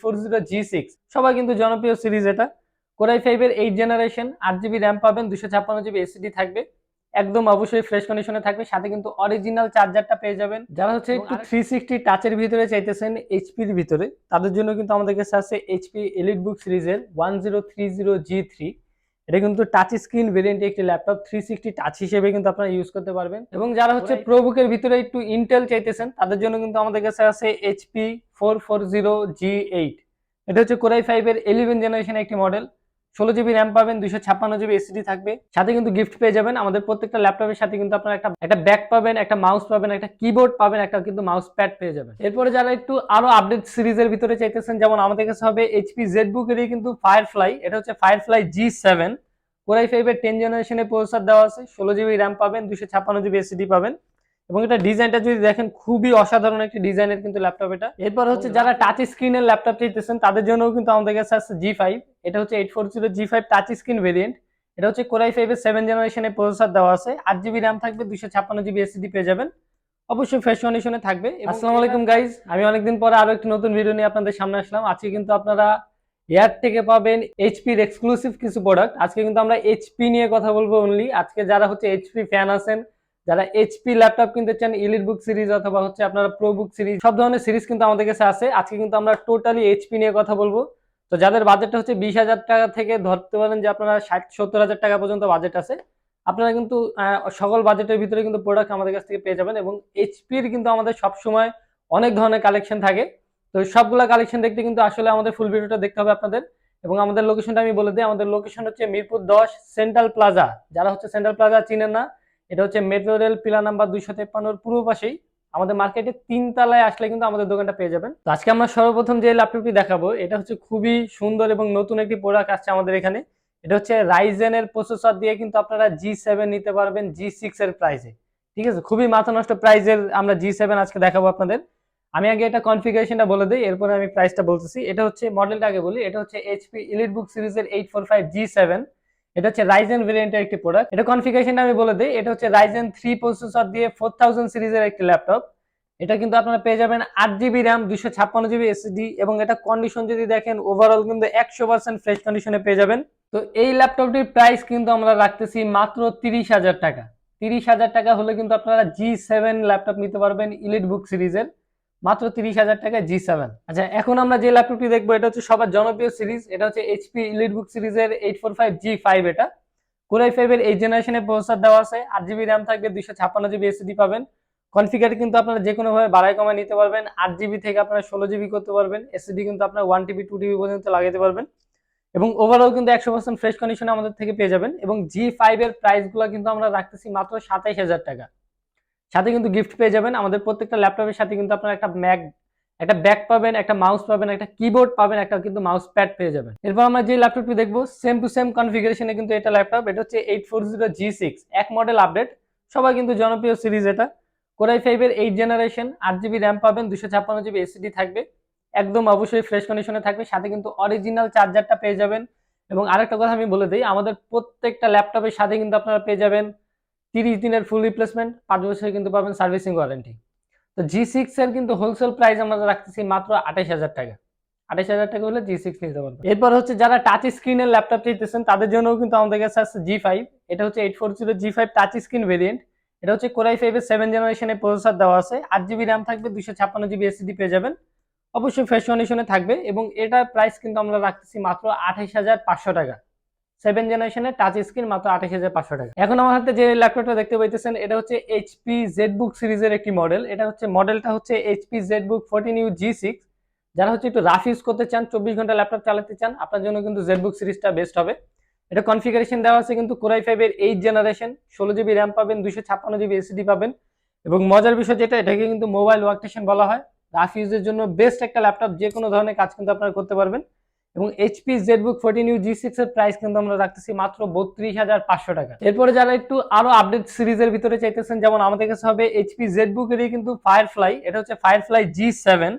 40G6 সবাই কিন্তু জনপ্রিয় সিরিজ। এটা কোরাই 5 এর 8 জেনারেশন, 8GB র্যাম পাবেন, 256GB এসএসডি থাকবে, একদম অবশ্যই ফ্রেশ কন্ডিশনে থাকবে, সাথে কিন্তু অরিজিনাল চার্জারটা পেয়ে যাবেন। যারা হচ্ছে একটু 360 টাচের ভিতরে চাইতেছেন এইচপির ভিতরে, তাদের জন্য কিন্তু আমাদের কাছে আছে এইচপি এলিটবুক সিরিজের 1030G3। এটা কিন্তু টাচ স্ক্রিন ভেরিয়েন্ট একটি ল্যাপটপ, 360 টাচ হিসেবে কিন্তু আপনারা ইউজ করতে পারবেন। এবং যারা হচ্ছে প্রোবুকের ভিতরে একটু ইন্টেল চাইতেছেন, তাদের জন্য কিন্তু আমাদের কাছে আছে এইচপি 440G8। এটা হচ্ছে কোরাই 5 এর 11 জেনারেশনের একটি মডেল, 16GB র্যাম পাবেন, 256GB এসএসডি থাকবে, সাথে কিন্তু গিফট পেয়ে যাবেন। আমাদের প্রত্যেকটা ল্যাপটপের সাথে কিন্তু আপনারা একটা ব্যাক পাবেন, একটা মাউস পাবেন, একটা কিবোর্ড পাবেন, একটা কিন্তু মাউস প্যাড পেয়ে যাবেন। এরপরে যারা একটু আরো আপডেট সিরিজের ভিতরে চাইতেছেন, যেমন আমাদের কাছে হবে এইচপি জেডবুক এরই কিন্তু ফায়ারফ্লাই। এটা হচ্ছে ফায়ারফ্লাই G7, কোরাই 5 এর 10 জেনারেশনের প্রসেসর দেওয়া আছে, 16GB র্যাম পাবেন, 256GB এসএসডি পাবেন। এবং এটা ডিজাইনটা যদি দেখেন, খুবই অসাধারণ একটি ডিজাইনের কিন্তু ল্যাপটপ এটা। এরপর হচ্ছে যারা টাচ স্ক্রিনের ল্যাপটপ চাইতেছেন, তাদের জন্য কিন্তু আমাদের কাছে আছে G5। এটা হচ্ছে 840G5 টাচ স্ক্রিন ভেরিয়েন্ট। এটা হচ্ছে কোরাই 5 এর 7 জেনারেশনের প্রসেসর দেওয়া আছে, 8GB র্যাম থাকবে, 256GB এসএসডি পেয়ে যাবেন, অবশ্যই ফ্রেশ কন্ডিশনে থাকবে। আসসালামু আলাইকুম গাইজ, আমি অনেকদিন পরে আরো একটি নতুন ভিডিও নিয়ে আপনাদের সামনে আসলাম। আজকে কিন্তু আপনারা এয়ার থেকে পাবেন এইচপির এক্সক্লুসিভ কিছু প্রোডাক্ট। আজকে কিন্তু আমরা এইচপি নিয়ে কথা বলবো অনলি। আজকে যারা হচ্ছে এইচপি ফ্যান আছেন, যারা এইচপি ল্যাপটপ কিনতে চান, এলিটবুক সিরিজ অথবা হচ্ছে আপনারা প্রোবুক সিরিজ, সব ধরনের সিরিজ কিন্তু আমাদের কাছে আছে। আজকে কিন্তু আমরা টোটালি এইচপি নিয়ে কথা বলবো। তো যাদের বাজেটটা হচ্ছে 20,000 টাকা থেকে ধরতে পারেন যে আপনারা 60-70,000 টাকা পর্যন্ত বাজেট আছে, আপনারা কিন্তু সকল বাজেটের ভিতরে কিন্তু প্রোডাক্ট আমাদের কাছ থেকে পেয়ে যাবেন। এবং এইচপির কিন্তু আমাদের সবসময় অনেক ধরনের কালেকশন থাকে। তো সবগুলা কালেকশন দেখতে কিন্তু আসলে আমাদের ফুল ভিডিওটা দেখতে হবে আপনাদের। এবং আমাদের লোকেশনটা আমি বলে দিই, আমাদের লোকেশন হচ্ছে মিরপুর 10 সেন্ট্রাল প্লাজা। যারা হচ্ছে সেন্ট্রাল প্লাজা চিনেন না, এটা হচ্ছে মেট্রো রেল পিলার নাম্বার 253 পূর্ব পাশেই। আমাদের মার্কেটে 3 তলায় আসলে কিন্তু আমাদের দোকানটা পেয়ে যাবেন। তো আজকে আমরা সর্বপ্রথম যে ল্যাপটপটি দেখাবো, এটা হচ্ছে খুবই সুন্দর এবং নতুন একটি প্রোডাক্ট আসছে আমাদের এখানে। এটা হচ্ছে রাইজেনের প্রসেসর দিয়ে কিন্তু আপনারা G7 নিতে পারবেন G6 এর প্রাইসে। ঠিক আছে, খুবই মাথা নষ্ট প্রাইজের আমরা G7 আজকে দেখাবো আপনাদের। আমি আগে এটা কনফিগারেশনটা বলে দিই, এরপরে আমি প্রাইসটা বলতেছি। এটা হচ্ছে মডেলটা আগে বলি, এটা হচ্ছে এইচপি এলিটবুক সিরিজের 845G7। এটা হচ্ছে রাইজেন ভেরিয়েন্টের একটি প্রোডাক্ট। এটা কনফিগারেশনটা আমি বলে দিই, এটা হচ্ছে রাইজেন 3 প্রসেসর দিয়ে 4000 সিরিজের একটি ল্যাপটপ। এটা কিন্তু আপনারা পেয়ে যাবেন 8GB র্যাম, 256GB এসএসডি। এবং এটা কন্ডিশন যদি দেখেন, ওভারঅল কিন্তু 100% ফ্রেশ কন্ডিশনে পেয়ে যাবেন। তো এই ল্যাপটপটির প্রাইস কিন্তু আমরা রাখতেছি মাত্র 30,000 টাকা। 30,000 টাকা হলে কিন্তু আপনারা G7 ল্যাপটপ নিতে পারবেন এলিটবুক সিরিজের, মাত্র 30,000 টাকায় G7। আচ্ছা, এখন আমরা যে ল্যাপটপটি দেখবো, এটা হচ্ছে সবার জনপ্রিয় সিরিজ। এটা হচ্ছে এইচপি এলিটবুক সিরিজের 845G5। এটা কোরাই 5 এর 8 জেনারেশনের প্রসেসর দেওয়া আছে, 8GB র্যাম থাকবে, 256GB এসএসডি পাবেন। কনফিগার কিন্তু আপনারা যে কোনো ভাবে বাড়ায় কমায় নিতে পারবেন। 8GB থেকে আপনারা 16GB করতে পারবেন, এসএসডি কিন্তু আপনারা 1TB 2TB পর্যন্ত লাগাতে পারবেন। এবং ওভারঅল কিন্তু 100% ফ্রেশ কন্ডিশনে আমাদের থেকে পেয়ে যাবেন। এবং G5 এর প্রাইসগুলো কিন্তু আমরা রাখতেছি মাত্র 27,000 টাকা, সাথে কিন্তু গিফট পেয়ে যাবেন। আমাদের প্রত্যেকটা ল্যাপটপের সাথে কিন্তু আপনারা একটা ব্যাক পাবেন, একটা মাউস পাবেন, একটা কিবোর্ড পাবেন, একটা কিন্তু মাউস প্যাড পেয়ে যাবেন। এরপর আমরা যে ল্যাপটপটি দেখবো, সেম টু সেম কনফিগারেশনে কিন্তু এটা ল্যাপটপ। এটা হচ্ছে 840G6, এক মডেল আপডেট, সবাই কিন্তু জনপ্রিয় সিরিজ। এটা কোরাই 5 এর 8 জেনারেশন, 8GB র্যাম পাবেন, 256GB এসএসডি থাকবে, একদম অবশ্যই ফ্রেশ কন্ডিশনে থাকবে, সাথে কিন্তু অরিজিনাল চার্জারটা পেয়ে যাবেন। এবং আরেকটা কথা আমি বলে দিই, আমাদের প্রত্যেকটা ল্যাপটপের সাথে কিন্তু আপনারা পেয়ে যাবেন 30 দিনের ফুল রিপ্লেসমেন্ট, 5 বছরের কিন্তু পাবেন সার্ভিসিং ওয়ারেন্টি। তো G6 এর কিন্তু হোলসেল প্রাইস আমরা রাখতেছি মাত্র 28,000 টাকা। 28,000 টাকা হলে G6 নিতে পারবেন। এরপর হচ্ছে যারা টাচ স্ক্রিনের ল্যাপটপ চাইতেছেন, তাদের জন্যও কিন্তু আমাদের কাছে আছে G5। এটা হচ্ছে 840G5 টাচ স্ক্রিন ভেরিয়েন্ট। এটা হচ্ছে কোরাই 5 এর 7 জেনারেশনের প্রসেসর দেওয়া আছে, 8GB র্যাম থাকবে, 256GB এসএসডি পেয়ে যাবেন, অবশ্যই ফ্রেশ কন্ডিশনে থাকবে। এবং এটার প্রাইস কিন্তু আমরা রাখতেছি মাত্র 28,500 টাকা। 7 জেনারেশনের টাচ স্ক্রিন, মাত্র 28,500 টাকা। এখন আমার হাতে যে ল্যাপটপটা দেখতে পাইতেছেন, এটা হচ্ছে এইচপি জেডবুক সিরিজের একটি মডেল। এটা হচ্ছে মডেলটা হচ্ছে এইচপি জেডবুক 14U G6। যারা হচ্ছে একটু রাফ ইউজ করতে চান, 24 ঘন্টা ল্যাপটপ চালাতে চান, আপনার জন্য কিন্তু জেডবুক সিরিজটা বেস্ট হবে। এটা কনফিগারেশন দেওয়া আছে কিন্তু কোরাই 5 এর 8 জেনারেশন, 16GB র্যাম পাবেন, 256GB এসএসডি পাবেন। এবং মজার বিষয় যেটা, এটাকে কিন্তু মোবাইল ওয়ার্কস্টেশন বলা হয়। রাফ ইউজের জন্য বেস্ট একটা ল্যাপটপ, যে কোনো ধরনের কাজ কিন্তু আপনারা করতে পারবেন। এবং এইচপি জেডবুক 14U G6 এর প্রাইস কিন্তু আমরা রাখতেছি মাত্র 32,500 টাকা। এরপরে যারা একটু আরো আপডেট সিরিজের ভিতরে চাইতেছেন, যেমন আমাদের কাছে হবে এইচপি জেডবুক এর কিন্তু ফায়ারফ্লাই। এটা হচ্ছে ফায়ারফ্লাই G7,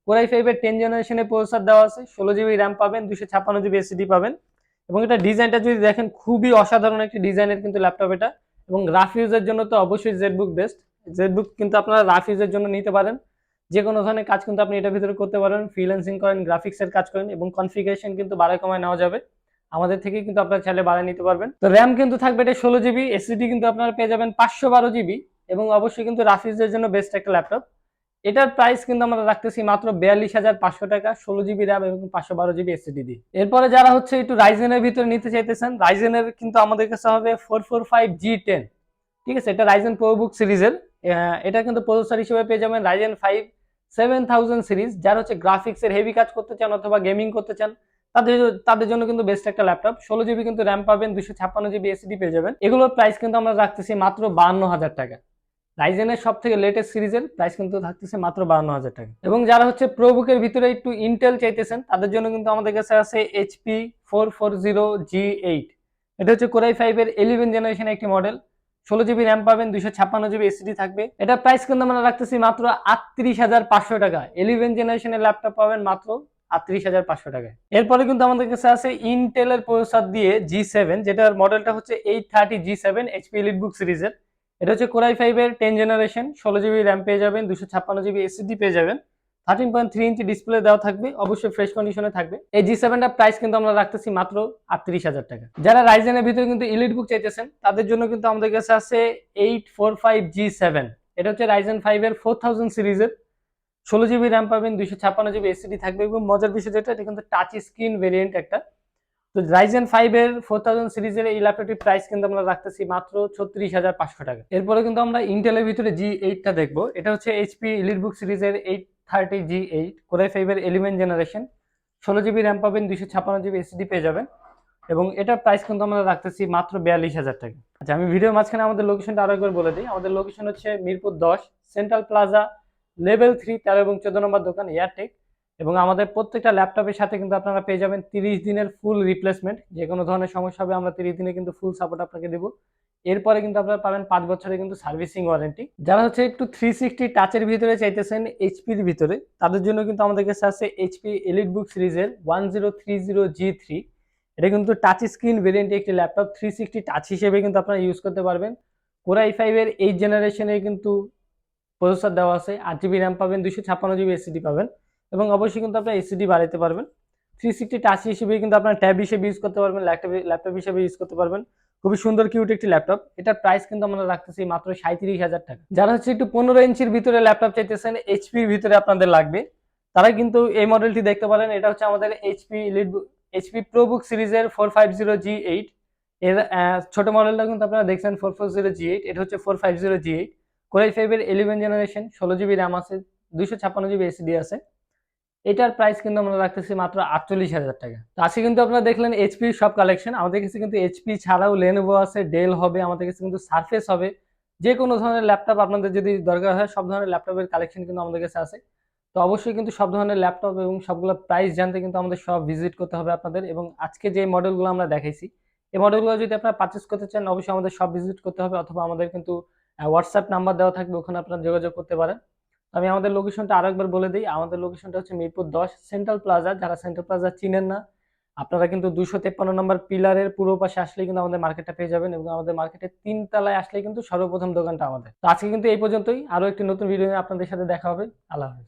কোরাই 5 এর 10 জেনারেশনের প্রসেসর দেওয়া আছে, 16GB র্যাম পাবেন, 256GB এসএসডি পাবেন। এবং এটা ডিজাইনটা যদি দেখেন, খুবই অসাধারণ একটি ডিজাইনের কিন্তু ল্যাপটপ এটা। এবং রাফ ইউজের জন্য তো অবশ্যই জেডবুক বেস্ট। জেডবুক কিন্তু আপনারা রাফ ইউজের জন্য নিতে পারেন। যে কোনো ধরনের কাজ কিন্তু আপনি এটার ভিতরে করতে পারেন, ফ্রিল্যান্সিং করেন, গ্রাফিক্সের কাজ করেন, এবং কনফিগারেশন কিন্তু বাড়ায় কমায় নেওয়া যাবে আমাদের থেকে, কিন্তু আপনারা চাইলে বাড়ায় নিতে পারবেন। তো র্যাম কিন্তু থাকবে এটা 16 জিবি, এসএসডি কিন্তু আপনারা পেয়ে যাবেন 512 জিবি, এবং অবশ্যই কিন্তু রাফিজদের জন্য বেস্ট একটা ল্যাপটপ। এটার প্রাইস কিন্তু আমরা রাখতেছি মাত্র 42,500 টাকা, 16 জিবি র্যাম এবং 512 জিবি এসএসডি দিয়ে। এরপরে যারা হচ্ছে একটু রাইজেনের ভিতরে নিতে চাইতেছেন, রাইজেনের কিন্তু আমাদের কাছে হবে 445G10, ঠিক আছে, এটা রাইজেন প্রোবুক সিরিজের। এটা কিন্তু প্রসেসর হিসেবে পেয়ে যাবেন রাইজেন 5 7000 সিরিজ। যারা হচ্ছে গ্রাফিক্সের হেভি কাজ করতে চান অথবা গেমিং করতে চান, তাদের তাদের জন্য কিন্তু বেস্ট একটা ল্যাপটপ। 16 জিবি কিন্তু র্যাম পাবেন, 256 জিবি এসএসডি পেয়ে যাবেন। এগুলোর প্রাইস কিন্তু আমরা রাখতেছি মাত্র 52,000 টাকা। রাইজেনের সব থেকে লেটেস্ট সিরিজের প্রাইস কিন্তু থাকতেছে মাত্র 52,000 টাকা। এবং যারা হচ্ছে প্রোবুকের ভিতরে একটু ইন্টেল চাইতেছেন, তাদের জন্য কিন্তু আমাদের কাছে আছে HP 440G8। এটা হচ্ছে কোরাই 5 এর 11 জেনারেশন একটি মডেল। 16 জিবি র্যাম পাবেন, 256 জিবি এসএসডি থাকবে। এটা প্রাইস কিন্তু আমরা রাখতেছি মাত্র 38,500 টাকা। 11 জেনারেশনের ল্যাপটপ পাবেন মাত্র 38,500 টাকায়। এরপরে কিন্তু আমাদের কাছে আছে ইন্টেলের প্রসেসর দিয়ে G7, যেটার মডেলটা হচ্ছে 830G7 HP এলিটবুক সিরিজের। এটা হচ্ছে কোরাই 5 এর 10 জেনারেশন। 16 জিবি র্যাম পেয়ে যাবেন, 256 জিবি এসএসডি পেয়ে যাবেন, 13.3 ইঞ্চি ডিসপ্লে দেওয়া থাকবে, অবশ্যই ফ্রেশ কন্ডিশনে থাকবে। এই G7টার প্রাইস কিন্তু আমরা রাখতেছি মাত্র 38,000 টাকা। যারা রাইজেনের ভিতরে কিন্তু এলিট বুক চাইতেছেন, তাদের জন্য কিন্তু আমাদের কাছে আছে 845G7। এটা হচ্ছে রাইজেন 5 এর 4000 সিরিজের। 16 জিবি র্যাম পাবেন, 256 জিবি এসএসডি থাকবে, এবং মজার বিষয় যেটা, এটা কিন্তু টাচ স্ক্রিন ভেরিয়েন্ট একটা। তো রাইজেন 5 এর 4000 সিরিজের এই ল্যাপটপটির প্রাইস কিন্তু আমরা রাখতেছি মাত্র 36,500 টাকা। এরপরে কিন্তু আমরা ইন্টেলের ভিতরে G8টা দেখবো। এটা হচ্ছে এইচপি এলিটবুক সিরিজের 830G8 কোরাই 5 এর 11 জেনারেশন। 16 জিবি র্যাম পাবেন, 256 জিবি এসএসডি পেয়ে যাবেন, এবং এটার প্রাইস কিন্তু আমরা রাখতেছি মাত্র 42,000 টাকা। আচ্ছা, আমি ভিডিওর মাঝখানে আমাদের লোকেশনটা আরো একবার বলে দিই। আমাদের লোকেশন হচ্ছে মিরপুর 10 সেন্ট্রাল প্লাজা লেভেল 3 13 এবং 14 নম্বর দোকান এয়ারটেক। এবং আমাদের প্রত্যেকটা ল্যাপটপের সাথে কিন্তু আপনারা পেয়ে যাবেন 30 দিনের ফুল রিপ্লেসমেন্ট। যে কোনো ধরনের সমস্যা হবে আমরা 30 দিনে কিন্তু ফুল সাপোর্ট আপনাকে দেবো। এরপরে কিন্তু আপনারা পাবেন 5 বছরের কিন্তু সার্ভিসিং ওয়ারেন্টি। যারা হচ্ছে একটু 360 টাচের ভিতরে চাইতেছেন এইচপির ভিতরে, তাদের জন্য কিন্তু আমাদের কাছে আছে এইচপি এলিটবুক সিরিজের 1030G3। এটা কিন্তু টাচ স্ক্রিন ভেরিয়েন্ট একটি ল্যাপটপ, 360 টাচ হিসেবে কিন্তু আপনারা ইউজ করতে পারবেন। কোরাই 5 এর 8 জেনারেশনের কিন্তু প্রসেসর দেওয়া আছে, 8 জিবি র্যাম পাবেন, 256 জিবি এসএসডি পাবেন, এবং অবশ্যই কিন্তু আপনারা এসএসডি বাড়াতে পারবেন। 360 টাচ হিসেবে কিন্তু আপনারা ট্যাব হিসেবে ইউজ করতে পারবেন, ল্যাপটপ হিসেবে ইউজ করতে পারবেন। খুবই সুন্দর কিউট একটি ল্যাপটপ। এটার প্রাইস কিন্তু আমরা রাখতেছি মাত্র 37,000 টাকা। যারা হচ্ছে একটু 15 ইঞ্চির ভিতরে ল্যাপটপ চাইতেছেন, এইচপির ভিতরে আপনাদের লাগবে, তারা কিন্তু এই মডেলটি দেখতে পারেন। এটা হচ্ছে আমাদের এইচপি প্রোবুক সিরিজের 450G8 এর ছোট মডেলটা কিন্তু আপনারা দেখছেন 440G8। এটা হচ্ছে 450G8 কোরাই 5 এর 11 জেনারেশন। 16 জিবি র্যাম আছে, 256 জিবি এসএসডি আছে। এটার প্রাইস কিন্তু আমরা রাখতেছি মাত্র 48,000 টাকা। তো আজকে কিন্তু আপনারা দেখলেন এইচপির সব কালেকশন। আমাদের কাছে কিন্তু এইচপি ছাড়াও লেনোভো আছে, ডেল হবে, আমাদের কাছে কিন্তু সারফেস হবে। যে কোনো ধরনের ল্যাপটপ আপনাদের যদি দরকার হয়, সব ধরনের ল্যাপটপের কালেকশন কিন্তু আমাদের কাছে আছে। তো অবশ্যই কিন্তু সব ধরনের ল্যাপটপ এবং সবগুলো প্রাইস জানতে কিন্তু আমাদের সব ভিজিট করতে হবে আপনাদের। এবং আজকে যে মডেলগুলো আমরা দেখাইছি, এই মডেলগুলো যদি আপনারা পারচেস করতে চান, অবশ্যই আমাদের সব ভিজিট করতে হবে, অথবা আমাদের কিন্তু হোয়াটসঅ্যাপ নাম্বার দেওয়া থাকবে, ওখানে আপনারা যোগাযোগ করতে পারেন। আমি আমাদের লোকেশনটা আরেকবার বলে দিই। আমাদের লোকেশনটা হচ্ছে মিরপুর 10 সেন্ট্রাল প্লাজা। যারা সেন্ট্রাল প্লাজা চিনেন না, আপনারা কিন্তু 253 নম্বর পিলারের পূর্ব পাশে আসলেই কিন্তু আমাদের মার্কেটটা পেয়ে যাবেন, এবং আমাদের মার্কেটের 3 তলায় আসলেই কিন্তু সর্বপ্রথম দোকানটা আমাদের। তো আজকে কিন্তু এই পর্যন্তই। আরো একটি নতুন ভিডিও নিয়ে আপনাদের সাথে দেখা হবে। আল্লাহ হাফেজ।